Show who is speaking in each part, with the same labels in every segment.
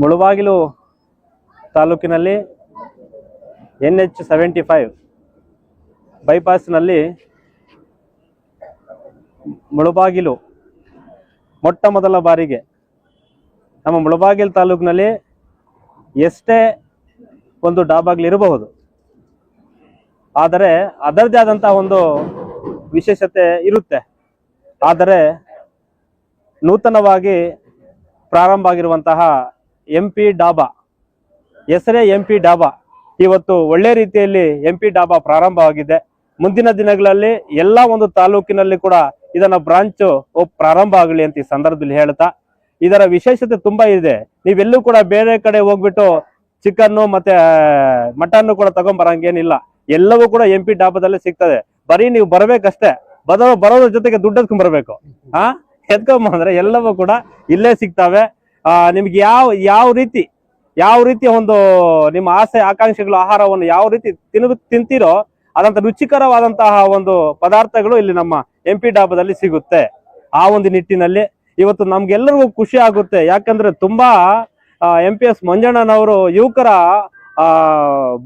Speaker 1: ಮುಳಬಾಗಿಲು ತಾಲೂಕಿನಲ್ಲಿ NH75 ಬೈಪಾಸ್ನಲ್ಲಿ ಮುಳಬಾಗಿಲು ಮೊಟ್ಟ ಮೊದಲ ಬಾರಿಗೆ ನಮ್ಮ ಮುಳಬಾಗಿಲು ತಾಲೂಕಿನಲ್ಲಿ ಎಷ್ಟೇ ಒಂದು ಡಾಬಾಗಳಿರಬಹುದು, ಆದರೆ ಅದರದೇ ಆದಂತಹ ಒಂದು ವಿಶೇಷತೆ ಇರುತ್ತೆ. ಆದರೆ ನೂತನವಾಗಿ ಪ್ರಾರಂಭ ಆಗಿರುವಂತಹ MP ಡಾಬಾ, ಹೆಸರೇ MP ಡಾಬಾ, ಇವತ್ತು ಒಳ್ಳೆ ರೀತಿಯಲ್ಲಿ MP ಡಾಬಾ ಪ್ರಾರಂಭವಾಗಿದೆ. ಮುಂದಿನ ದಿನಗಳಲ್ಲಿ ಎಲ್ಲ ಒಂದು ತಾಲೂಕಿನಲ್ಲಿ ಕೂಡ ಇದನ್ನ ಬ್ರಾಂಚ್ ಪ್ರಾರಂಭ ಆಗಲಿ ಅಂತ ಈ ಸಂದರ್ಭದಲ್ಲಿ ಹೇಳ್ತಾ, ಇದರ ವಿಶೇಷತೆ ತುಂಬಾ ಇದೆ. ನೀವೆಲ್ಲೂ ಕೂಡ ಬೇರೆ ಕಡೆ ಹೋಗ್ಬಿಟ್ಟು ಚಿಕನ್ನು ಮತ್ತೆ ಮಟನ್ ಕೂಡ ತಗೊಂಡ್ಬರಂಗೇನಿಲ್ಲ. ಎಲ್ಲವೂ ಕೂಡ MP ಡಾಬಾದಲ್ಲೇ ಸಿಗ್ತದೆ. ಬರೀ ನೀವು ಬರ್ಬೇಕಷ್ಟೇ, ಬರೋದ್ರ ಜೊತೆಗೆ ದುಡ್ಡು ಎತ್ಕೊಂಡ್ ಬರ್ಬೇಕು. ಎತ್ಕೊಂಬಂದ್ರೆ ಎಲ್ಲವೂ ಕೂಡ ಇಲ್ಲೇ ಸಿಗ್ತವೆ. ನಿಮ್ಗೆ ಯಾವ ರೀತಿ ಒಂದು ನಿಮ್ಮ ಆಸೆ ಆಕಾಂಕ್ಷೆಗಳು ಆಹಾರವನ್ನು ಯಾವ ರೀತಿ ತಿಂತೀರೋ ಅದಂತ ರುಚಿಕರವಾದಂತಹ ಒಂದು ಪದಾರ್ಥಗಳು ಇಲ್ಲಿ ನಮ್ಮ MP ಡಾಬಾದಲ್ಲಿ ಸಿಗುತ್ತೆ. ಆ ಒಂದು ನಿಟ್ಟಿನಲ್ಲಿ ಇವತ್ತು ನಮ್ಗೆಲ್ಲರಿಗೂ ಖುಷಿ ಆಗುತ್ತೆ. ಯಾಕಂದ್ರೆ ತುಂಬಾ MPS ಮಂಜಣ್ಣನವರು ಯುವಕರ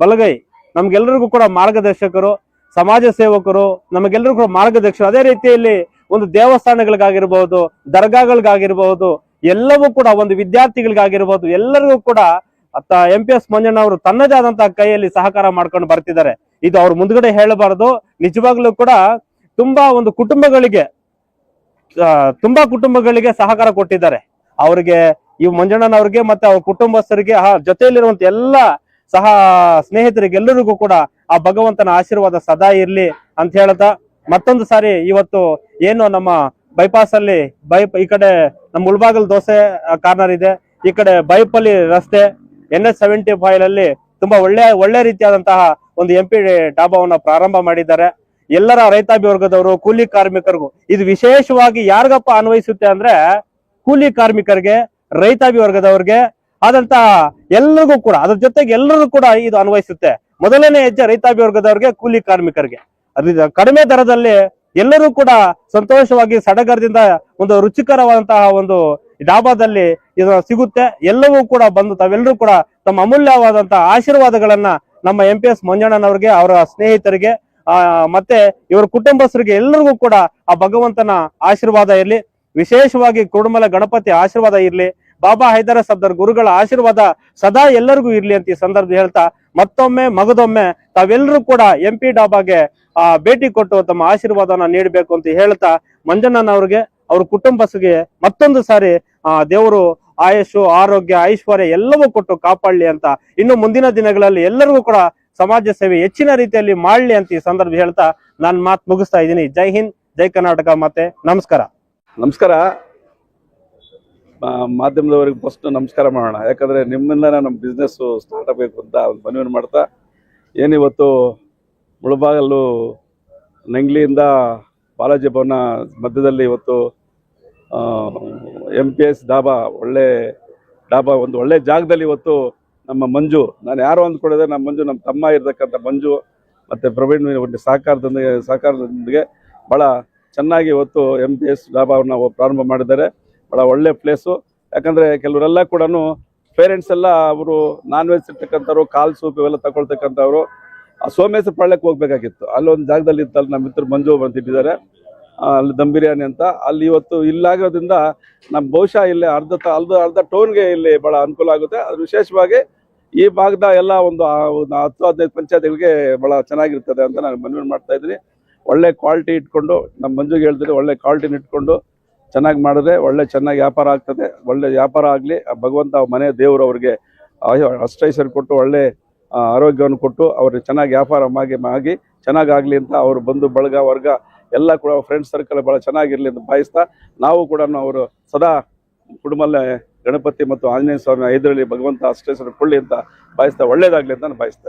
Speaker 1: ಬಲಗೈ, ನಮ್ಗೆಲ್ಲರಿಗೂ ಕೂಡ ಮಾರ್ಗದರ್ಶಕರು, ಸಮಾಜ ಸೇವಕರು, ನಮಗೆಲ್ಲರಿಗೂ ಕೂಡ ಮಾರ್ಗದರ್ಶಕರು. ಅದೇ ರೀತಿಯಲ್ಲಿ ಒಂದು ದೇವಸ್ಥಾನಗಳಿಗಾಗಿರ್ಬಹುದು, ದರ್ಗಾಗಳಿಗಾಗಿರ್ಬಹುದು, ಎಲ್ಲವೂ ಕೂಡ ಒಂದು ವಿದ್ಯಾರ್ಥಿಗಳಿಗಾಗಿರ್ಬಹುದು, ಎಲ್ಲರಿಗೂ ಕೂಡ MPS ಮಂಜಣ್ಣವರು ತನ್ನದೇ ಆದಂತಹ ಕೈಯಲ್ಲಿ ಸಹಕಾರ ಮಾಡ್ಕೊಂಡು ಬರ್ತಿದ್ದಾರೆ. ಇದು ಅವ್ರ ಮುಂದ್ಗಡೆ ಹೇಳಬಾರದು. ನಿಜವಾಗ್ಲೂ ಕೂಡ ತುಂಬಾ ಒಂದು ಕುಟುಂಬಗಳಿಗೆ ಸಹಕಾರ ಕೊಟ್ಟಿದ್ದಾರೆ. ಅವ್ರಿಗೆ ಈ ಮಂಜಣ್ಣನವ್ರಿಗೆ ಮತ್ತೆ ಅವ್ರ ಕುಟುಂಬಸ್ಥರಿಗೆ ಜೊತೆಯಲ್ಲಿರುವಂತ ಎಲ್ಲ ಸಹ ಸ್ನೇಹಿತರಿಗೆ ಎಲ್ಲರಿಗೂ ಕೂಡ ಆ ಭಗವಂತನ ಆಶೀರ್ವಾದ ಸದಾ ಇರ್ಲಿ ಅಂತ ಹೇಳ್ತಾ, ಮತ್ತೊಂದು ಸಾರಿ ಇವತ್ತು ಏನು ನಮ್ಮ ಬೈಪಾಸ್ ಅಲ್ಲಿ ಈ ಕಡೆ ನಮ್ಮ ಮುಳಬಾಗಿಲು ದೋಸೆ ಕಾರ್ನರ್ ಇದೆ, ಈ ಕಡೆ ಬೈಪಲ್ಲಿ ರಸ್ತೆ NH75 ಅಲ್ಲಿ ತುಂಬಾ ಒಳ್ಳೆ ರೀತಿಯಾದಂತಹ ಒಂದು MP ಡಾಬಾವನ್ನ ಪ್ರಾರಂಭ ಮಾಡಿದ್ದಾರೆ. ಎಲ್ಲರ ರೈತಾಪಿ ವರ್ಗದವರು, ಕೂಲಿ ಕಾರ್ಮಿಕರಿಗೂ ಇದು ವಿಶೇಷವಾಗಿ ಯಾರಿಗಪ್ಪ ಅನ್ವಯಿಸುತ್ತೆ ಅಂದ್ರೆ ಕೂಲಿ ಕಾರ್ಮಿಕರಿಗೆ, ರೈತಾಪಿ ವರ್ಗದವ್ರಿಗೆ ಆದಂತಹ ಎಲ್ಲರಿಗೂ ಕೂಡ, ಅದ್ರ ಜೊತೆಗೆ ಎಲ್ಲರಿಗೂ ಕೂಡ ಇದು ಅನ್ವಯಿಸುತ್ತೆ. ಮೊದಲನೇ ಹೆಜ್ಜೆ ರೈತಾಪಿ ವರ್ಗದವ್ರಿಗೆ, ಕೂಲಿ ಕಾರ್ಮಿಕರಿಗೆ ಕಡಿಮೆ ದರದಲ್ಲಿ ಎಲ್ಲರೂ ಕೂಡ ಸಂತೋಷವಾಗಿ ಸಡಗರದಿಂದ ಒಂದು ರುಚಿಕರವಾದಂತಹ ಒಂದು ಡಾಬಾದಲ್ಲಿ ಇದು ಸಿಗುತ್ತೆ. ಎಲ್ಲವೂ ಕೂಡ ಬಂದು ತಾವೆಲ್ಲರೂ ಕೂಡ ತಮ್ಮ ಅಮೂಲ್ಯವಾದಂತಹ ಆಶೀರ್ವಾದಗಳನ್ನ ನಮ್ಮ MPS ಮಂಜಣ್ಣನವ್ರಿಗೆ, ಅವರ ಸ್ನೇಹಿತರಿಗೆ ಮತ್ತೆ ಇವರ ಕುಟುಂಬಸ್ಥರಿಗೆ ಎಲ್ಲರಿಗೂ ಕೂಡ ಆ ಭಗವಂತನ ಆಶೀರ್ವಾದ ಇರ್ಲಿ. ವಿಶೇಷವಾಗಿ ಕುರುಮಲ ಗಣಪತಿ ಆಶೀರ್ವಾದ ಇರ್ಲಿ, ಬಾಬಾ ಹೈದರ ಸಬ್ದರ್ ಗುರುಗಳ ಆಶೀರ್ವಾದ ಸದಾ ಎಲ್ಲರಿಗೂ ಇರ್ಲಿ ಅಂತ ಈ ಸಂದರ್ಭ ಹೇಳ್ತಾ, ಮತ್ತೊಮ್ಮೆ ಮಗದೊಮ್ಮೆ ತಾವೆಲ್ಲರೂ ಕೂಡ MP ಡಾಬಾಗೆ ಭೇಟಿ ಕೊಟ್ಟು ತಮ್ಮ ಆಶೀರ್ವಾದನ ನೀಡಬೇಕು ಅಂತ ಹೇಳ್ತಾ, ಮಂಜಣ್ಣನವ್ರಿಗೆ, ಅವ್ರ ಕುಟುಂಬಸ್ಥರಿಗೆ ಮತ್ತೊಂದು ಸಾರಿ ದೇವರು ಆಯುಷು, ಆರೋಗ್ಯ, ಐಶ್ವರ್ಯ ಎಲ್ಲವೂ ಕೊಟ್ಟು ಕಾಪಾಡಲಿ ಅಂತ, ಇನ್ನು ಮುಂದಿನ ದಿನಗಳಲ್ಲಿ ಎಲ್ಲರಿಗೂ ಕೂಡ ಸಮಾಜ ಸೇವೆ ಹೆಚ್ಚಿನ ರೀತಿಯಲ್ಲಿ ಮಾಡ್ಲಿ ಅಂತ ಈ ಸಂದರ್ಭ ಹೇಳ್ತಾ ನಾನು ಮಾತು ಮುಗಿಸ್ತಾ ಇದ್ದೀನಿ. ಜೈ ಹಿಂದ್, ಜೈ ಕರ್ನಾಟಕ, ಮತ್ತೆ ನಮಸ್ಕಾರ.
Speaker 2: ನಮಸ್ಕಾರ. ಮಾಧ್ಯಮದವರಿಗೆ ಫಸ್ಟ್ ನಮಸ್ಕಾರ ಮಾಡೋಣ. ಯಾಕಂದ್ರೆ ನಿಮ್ಮಿಂದನೇ ನಮ್ಮ ಬಿಸ್ನೆಸ್ ಸ್ಟಾರ್ಟ್ ಆಗಬೇಕು ಅಂತ ಒಂದು ಮನವಿ ಮಾಡ್ತಾ, ಏನಿವತ್ತು ಮುಳಬಾಗಲು ನಂಗ್ಲಿಯಿಂದ ಬಾಲಾಜಿ ಭವನ ಮಧ್ಯದಲ್ಲಿ ಇವತ್ತು MPS ಡಾಬಾ, ಒಳ್ಳೆ ಡಾಬಾ, ಒಂದು ಒಳ್ಳೆ ಜಾಗದಲ್ಲಿ ಇವತ್ತು ನಮ್ಮ ಮಂಜು, ನಾನು ಯಾರು ಅಂದ್ಕೊಂಡಿದ್ದೆ, ನಮ್ಮ ಮಂಜು, ನಮ್ಮ ತಮ್ಮ ಇರ್ತಕ್ಕಂಥ ಮಂಜು ಮತ್ತು ಪ್ರವೀಣ್ ಒಂದು ಸಹಕಾರದೊಂದಿಗೆ ಭಾಳ ಚೆನ್ನಾಗಿ ಇವತ್ತು MPS ಡಾಬಾವನ್ನು ಪ್ರಾರಂಭ ಮಾಡಿದ್ದಾರೆ. ಭಾಳ ಒಳ್ಳೆ ಪ್ಲೇಸು. ಯಾಕಂದರೆ ಕೆಲವರೆಲ್ಲ ಕೂಡ ಪೇರೆಂಟ್ಸ್ ಎಲ್ಲ ಅವರು ನಾನ್ ವೆಜ್ ಇರ್ತಕ್ಕಂಥವ್ರು, ಕಾಲು ಸೂಪ್ ಇವೆಲ್ಲ ತಗೊಳ್ತಕ್ಕಂಥವ್ರು ಸೋಮೇಶ್ವರ ಪಾಳ್ಯಕ್ಕೆ ಹೋಗ್ಬೇಕಾಗಿತ್ತು. ಅಲ್ಲೊಂದು ಜಾಗದಲ್ಲಿ ಇತ್ತಲ್ಲಿ ನಮ್ಮ ಮಿತ್ರರು ಮಂಜು ಬಂದಿಟ್ಟಿದ್ದಾರೆ, ಅಲ್ಲಿ ದಮ್ ಬಿರಿಯಾನಿ ಅಂತ. ಅಲ್ಲಿ ಇವತ್ತು ಇಲ್ಲಾಗೋದ್ರಿಂದ ನಮ್ಮ ಬಹುಶಃ ಇಲ್ಲಿ ಅರ್ಧ ಟೌನ್ಗೆ ಇಲ್ಲಿ ಭಾಳ ಅನುಕೂಲ ಆಗುತ್ತೆ. ಅದು ವಿಶೇಷವಾಗಿ ಈ ಭಾಗದ ಎಲ್ಲ ಒಂದು 10-15 ಪಂಚಾಯತ್ಗಳಿಗೆ ಭಾಳ ಚೆನ್ನಾಗಿರ್ತದೆ ಅಂತ ನಾನು ಮನವಿ ಮಾಡ್ತಾ ಇದ್ದೀನಿ. ಒಳ್ಳೆ ಕ್ವಾಲಿಟಿ ಇಟ್ಕೊಂಡು, ನಮ್ಮ ಮಂಜುಗೆ ಹೇಳ್ತೀನಿ, ಒಳ್ಳೆ ಕ್ವಾಲಿಟಿನ ಇಟ್ಕೊಂಡು ಚೆನ್ನಾಗಿ ಮಾಡಿದ್ರೆ ಚೆನ್ನಾಗಿ ವ್ಯಾಪಾರ ಆಗ್ತದೆ. ಒಳ್ಳೆ ವ್ಯಾಪಾರ ಆಗಲಿ, ಭಗವಂತ ಮನೆ ದೇವರು ಅವ್ರಿಗೆ ಅಷ್ಟೈಶ್ವರ್ಯ ಕೊಟ್ಟು ಒಳ್ಳೆ ಆರೋಗ್ಯವನ್ನು ಕೊಟ್ಟು ಅವ್ರಿಗೆ ಚೆನ್ನಾಗಿ ವ್ಯಾಪಾರ ಆಗಿ ಚೆನ್ನಾಗಾಗಲಿ ಅಂತ ಅವರು ಬಂಧು ಬಳಗ ವರ್ಗ ಎಲ್ಲ ಕೂಡ ಫ್ರೆಂಡ್ಸ್ ಸರ್ಕಲ್ ಭಾಳ ಚೆನ್ನಾಗಿರಲಿ ಅಂತ ಭಾವಿಸ್ತಾ, ನಾವು ಕೂಡ ಅವರು ಸದಾ ಕುಡುಮಲ್ಲ ಗಣಪತಿ ಮತ್ತು ಆಂಜನೇಯ ಸ್ವಾಮಿ 5ರಲ್ಲಿ ಭಗವಂತ ಅಷ್ಟೈಶ್ವರ್ಯ ಕೊಳ್ಳಿ ಅಂತ ಭಾವಿಸ್ತಾ, ಒಳ್ಳೇದಾಗಲಿ ಅಂತ ನಾನು ಭಾವಿಸ್ತೇನೆ.